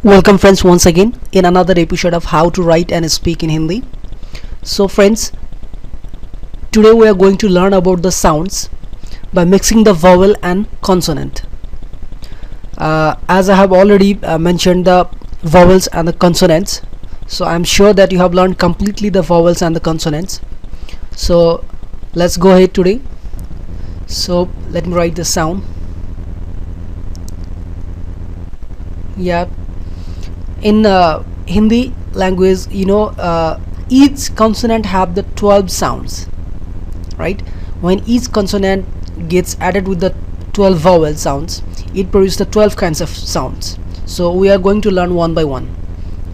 Welcome friends once again in another episode of how to write and speak in Hindi. So friends, today we are going to learn about the sounds by mixing the vowel and consonant. As I have already mentioned the vowels and the consonants, so I'm sure that you have learned completely the vowels and the consonants. So let's go ahead today. So let me write the sound. Yeah, in Hindi language, each consonant have the 12 sounds, right? When each consonant gets added with the 12 vowel sounds, it produces the 12 kinds of sounds. So we are going to learn one by one.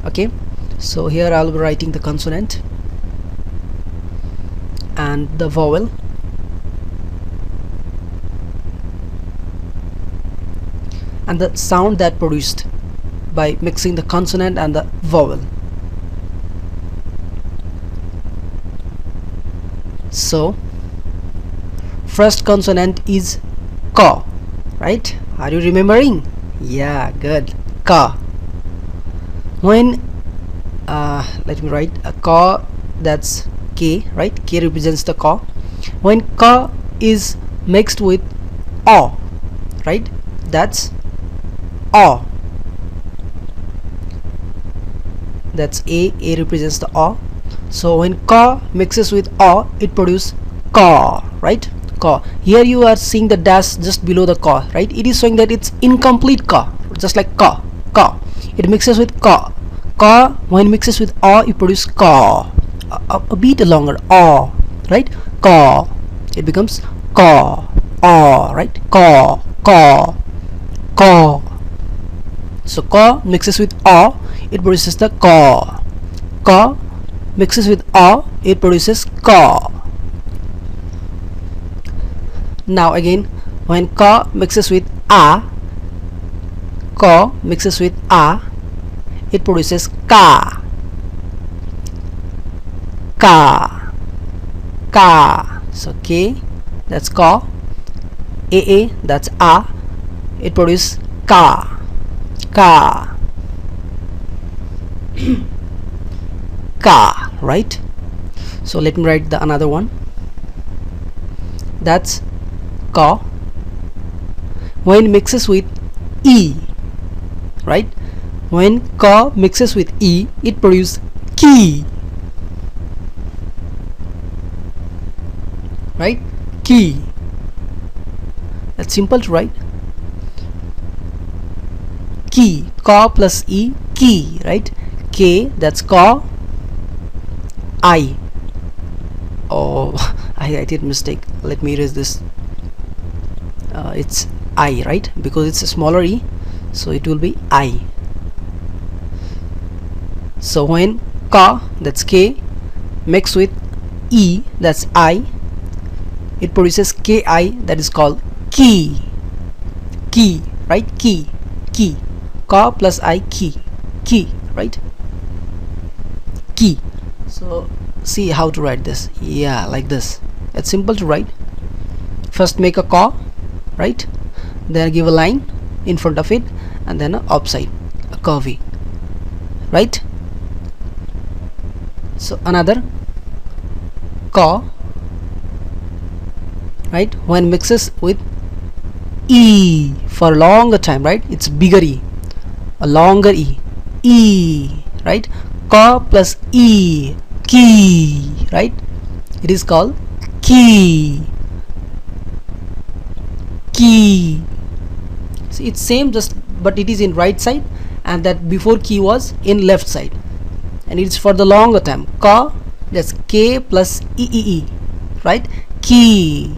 Okay, so here I'll be writing the consonant and the vowel, and the sound that produced by mixing the consonant and the vowel. So first consonant is ka, right? Are you remembering? Yeah, good. Ka. When let me write a ka, that's k, right? K represents the ka. When ka is mixed with a, right? That's a. That's a represents the a. So when ka mixes with a, it produces ka, right? Ka. Here you are seeing the dash just below the ka, right? It is showing that it's incomplete ka, just like ka. It mixes with ka. Ka, when mixes with a, it produces ka. A bit longer, a, right? Ka. It becomes ka, a, right? Ka. So ka mixes with a, it produces the ka. Ka mixes with a, it produces ka. Now again, when ka mixes with a, ka mixes with a, it produces ka. So k, that's ka. A, that's a, it produces ka. Ka, right? So let me write the another one. That's ka. When mixes with e, right? When ka mixes with e, it produces ki, right? Ki. That's simple to write. Ki, ka plus e, ki, right? K, that's ka. I. Oh, I did mistake. Let me erase this. It's I, right? Because it's a smaller e, so it will be I. So when ka, that's k, mixed with e, that's I, it produces ki, that is called ki, right? Ki. Ka plus I, ki, right? Ki. So see how to write this. Yeah, like this. It's simple to write. First make a ka, right? Then give a line in front of it, and then a upside, a curvy, right? So another ka, right? When mixes with e for a longer time, right? It's bigger e, a longer e, right? Ka plus e, ki, right? It is called ki. See, it's same, just but it is in right side, and that before ki was in left side, and it's for the longer time. Ka, that's k plus e, right? Ki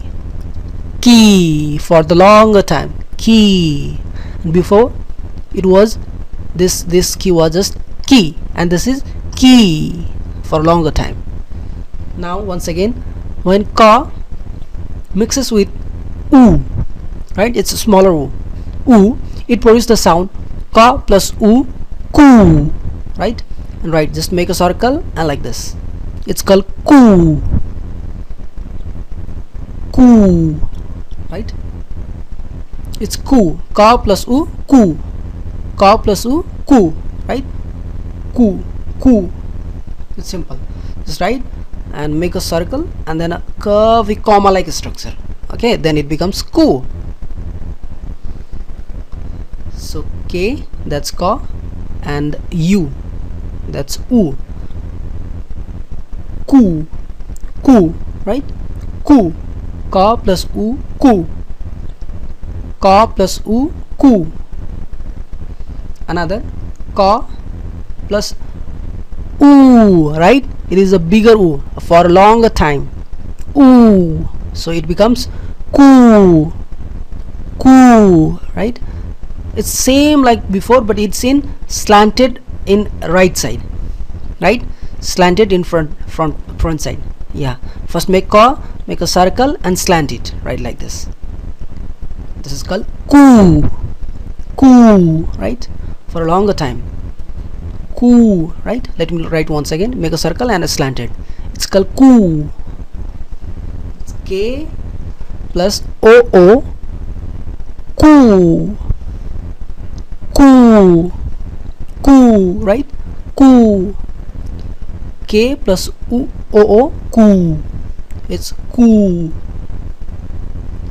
for the longer time, ki. And before it was this ki was just ki, and this is ki for a longer time. Now once again, when ka mixes with u, right? It's a smaller u, it produces the sound ka plus u, ku, right? And right, just make a circle and like this. It's called ku, right? It's ku. Ka plus u, ku. Ka plus u, ku. right? Ku, ku. It's simple. Just write and make a circle and then a curvy comma like structure. Okay, then it becomes ku. So K, that's ka, and U, that's U. Ku, ku, right? Ku. Ka plus U, ku. Ka plus U, ku. Another ka plus U, right? It is a bigger U for a longer time. U. So it becomes ku, ku, right? It's same like before, but it's in slanted in right side, right? Slanted in front side. Yeah, first make a circle and slant it, right, like this. This is called ku, ku, right? For a longer time, ku, right? Let me write once again. Make a circle and a slanted. It's called ku. It's K plus O, ku, ku, ku, right? Ku. K plus O, ku. It's ku.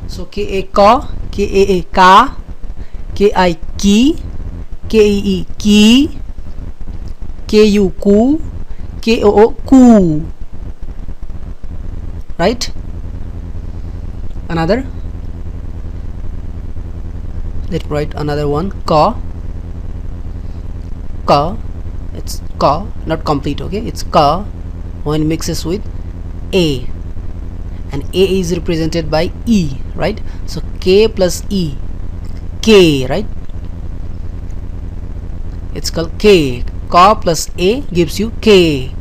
So K A ka, K A ka, K I ki, K E E ki, K U ku, K O ku. Right? Another. Let's write another one. Ka, ka. It's ka, not complete. Okay, it's ka when mixes with A, and A is represented by E, right? So K plus E, K, right? It's called K. Ka plus A gives you K.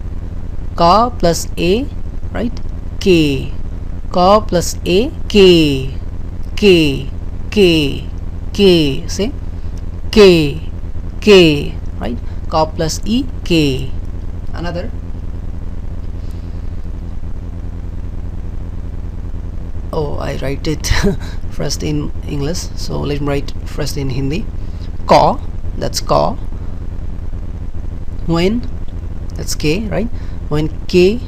Ka plus A, right? K. Ka plus A, K. K, K, K. Say K, K, right? Ka plus E, K. Another. Oh, I write it first in English, so let me write first in Hindi. Ka, that's ka. When, that's K, right? When K,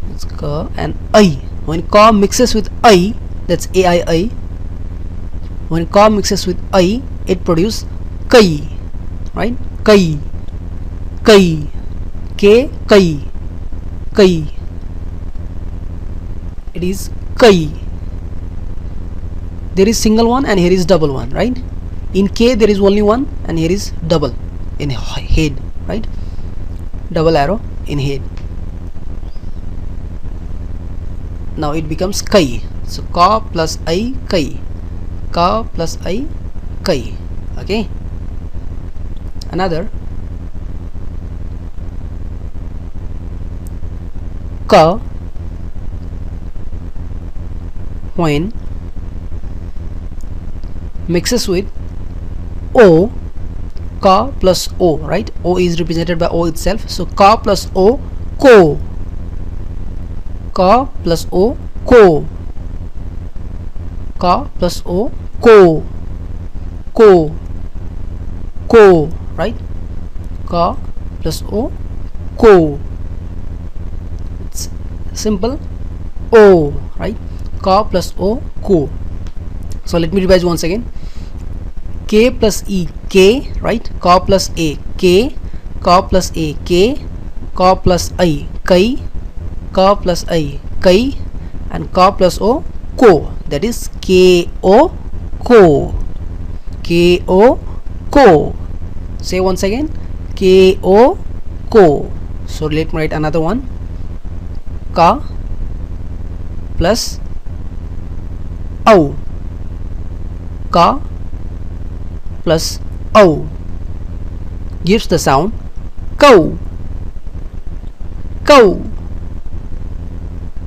that's ka, and I. When ka mixes with I, that's AI. When ka mixes with I, it produces kai, right? Kai, kai, K, kai, kai. It is kai. There is single one and here is double one, right? In K there is only one and here is double in head, right? Double arrow in head. Now it becomes kai. So ka plus I, kai. Ka plus I, kai. Okay. Another. Ka when mixes with O, ka plus O, right? O is represented by O itself. So ka plus O, ko. Ka plus O, ko. Ka plus O, ko. Ko. Ko, right? Ka plus O, ko. It's simple. O, right? Ka plus O, ko. So let me revise once again. K plus E, K, right? Ka plus A, K. Ka plus A, K. Ka plus I, kai. Ka plus I, kai. And ka plus O, ko. That is K-O, ko. K-O, ko. Say once again. K-O, ko. So let me write another one. Ka plus O. Ka plus O gives the sound cow. Cow.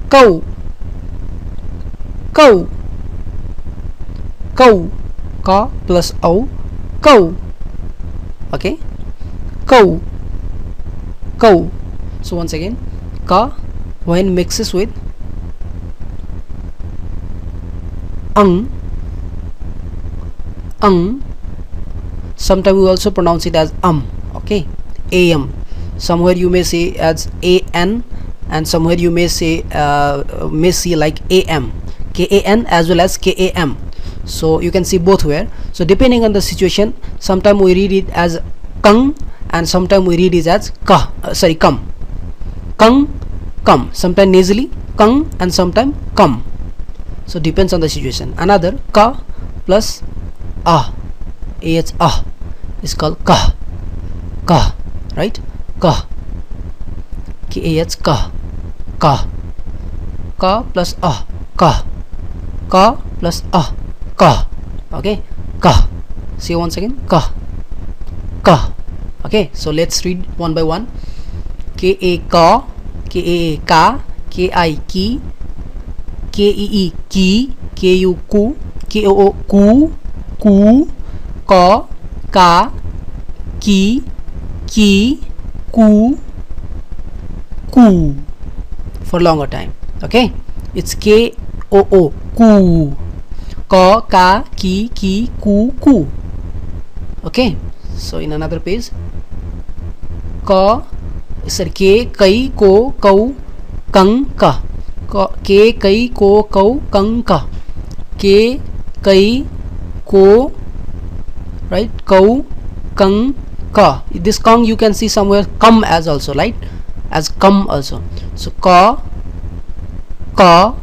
Cow. Cow. Cow. Ka plus O, cow. Okay. Cow. Cow. So once again, ka when mixes with ang. Sometimes we also pronounce it as Okay, am. Somewhere you may say as an, and somewhere you may say see like am, kan as well as kam. So you can see both where. So depending on the situation, sometime we read it as kang, and sometime we read it as ka, come, kang, come. Sometime nasally kang, and sometime come. So depends on the situation. Another ka plus ah is called ka, right? Ka, ka plus ka plus ka. Okay, ka. See once again, ka. Okay, so let's read one by one. Ka, ka, ki, kee ki, ku, koo ku, ka, ki, ku for longer time. Okay, it's koo ku, ka, ki, ku. Okay, so in another page, ka, ke, kai, ko, kau, kang, ka. Ke, kai, ko, kau, kang, ka. Ke, kai, ko, right, kau, kang, ka. This kang you can see somewhere come as also, right, as come also. So ka, ka,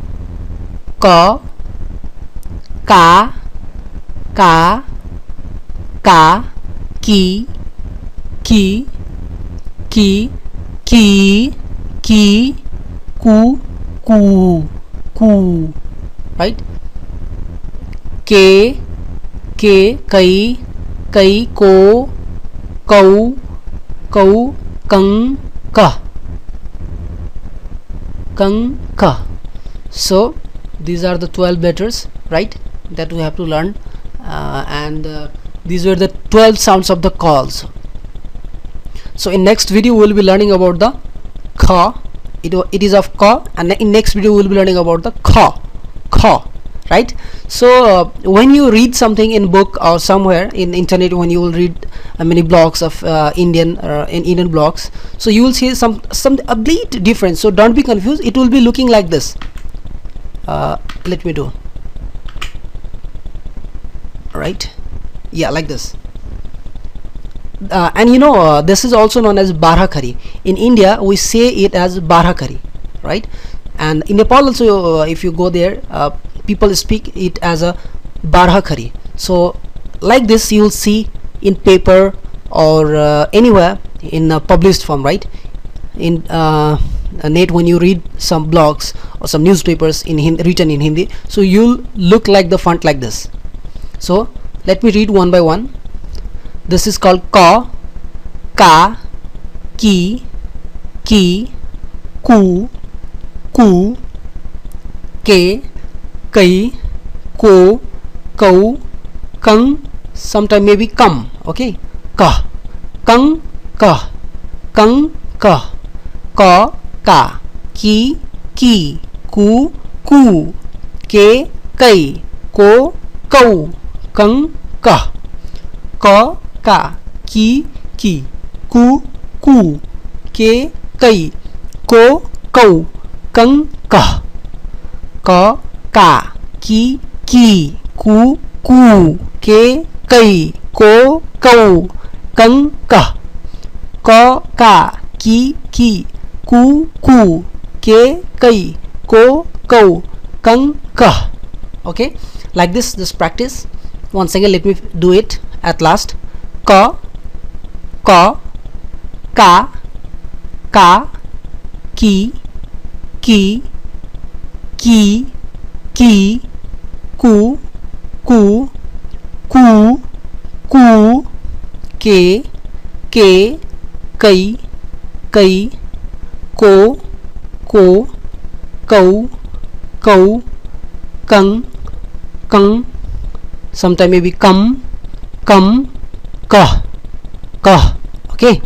ki, ku, right? Ke, kai, ko, kau, kang, ka. So these are the 12 letters, right, that we have to learn, and these were the 12 sounds of the calls. So in next video we will be learning about the kha. It is of ka, and in next video we will be learning about the kha, right? So when you read something in book or somewhere in internet, when you will read many blogs of Indian blogs, so you will see some complete difference. So don't be confused, it will be looking like this. Let me do, right? Yeah, like this. And you know, this is also known as Barakhadi. In India we say it as Barakhadi, right? And in Nepal also, if you go there, people speak it as a Barakhadi. So like this you will see in paper or anywhere in a published form, right? In net, when you read some blogs or some newspapers in written in Hindi, so you'll look like the font like this. So let me read one by one. This is called ka, ki, ku, ke, kai, ko, kau, kang, sometime maybe come. Okay, ka, kang, ka, ka, ki, ku, ke, kai, ko, kau, kang, ka. Ka, ki, ku, ke, kai, ko, kau, kang, ka. Ka, ki, ku, ke, kai, ko, kau, kang, ka. Ka, ki, ku, ke, kai, ko, kau, kang, ka. Okay, like this, just practice. Once again, let me do it at last. Ka, ki, ku, ke, kai, ko, kau, kang, sometime maybe come, ka. Okay.